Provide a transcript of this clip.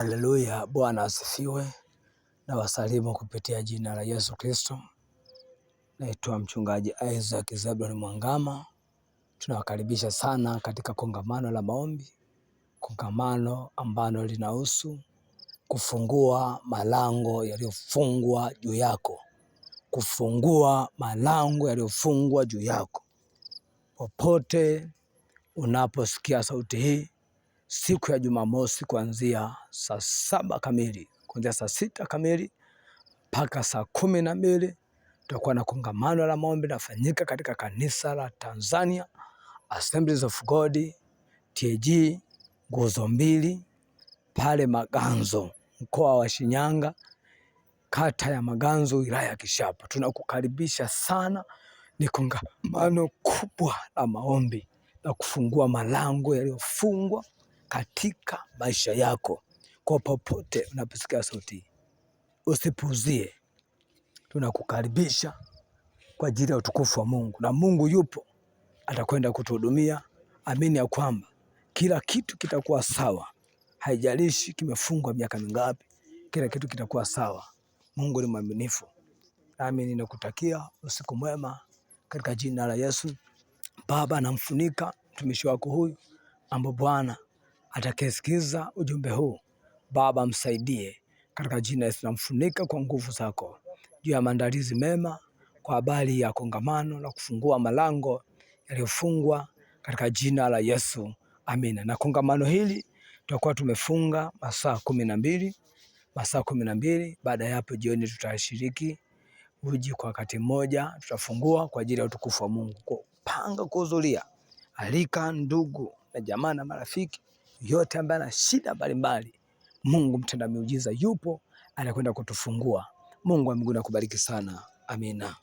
Haleluya, Bwana asifiwe. Na wasalimu kupitia jina la Yesu Kristo. Naitwa mchungaji Isaac Zebulon Mwangama. Tunawakaribisha sana katika kongamano la maombi, kongamano ambalo linahusu kufungua malango yaliyofungwa juu yako, kufungua malango yaliyofungwa juu yako. Popote unaposikia sauti hii, siku ya Jumamosi kuanzia saa 7 kamili, kuanzia saa 6 kamili mpaka saa 12 tutakuwa na kongamano la maombi linafanyika katika kanisa la Tanzania Assemblies of God TAG Nguzo Mbili pale Maganzo, mkoa wa Shinyanga, kata ya Maganzo, wilaya ya Kishapu. Tunakukaribisha sana. Ni kongamano kubwa la maombi na kufungua malango yaliyofungwa katika maisha yako. Kwa popote unaposikia sauti, usipuuzie. Tunakukaribisha kwa ajili ya utukufu wa Mungu, na Mungu yupo, atakwenda kutuhudumia. Amini ya kwamba kila kitu kitakuwa sawa. Haijalishi kimefungwa miaka mingapi, kila kitu kitakuwa sawa. Mungu ni mwaminifu. Nami ninakutakia usiku mwema katika jina la Yesu. Baba, namfunika mtumishi wako huyu ambaye Bwana atakayesikiza ujumbe huu. Baba, msaidie katika jina la Yesu. Namfunika kwa nguvu zako juu ya maandalizi mema kwa habari ya kongamano na kufungua malango yaliyofungwa katika jina la Yesu. Amina. Na kongamano hili tutakuwa tumefunga masaa 12. Baada ya hapo jioni tutashiriki uji kwa wakati mmoja, tutafungua kwa ajili ya utukufu wa Mungu. Panga kuhudhuria, alika ndugu na jamaa na marafiki yote ambaye ana shida mbalimbali. Mungu mtenda miujiza yupo, anakwenda kutufungua. Mungu wa mbinguni akubariki sana. Amina.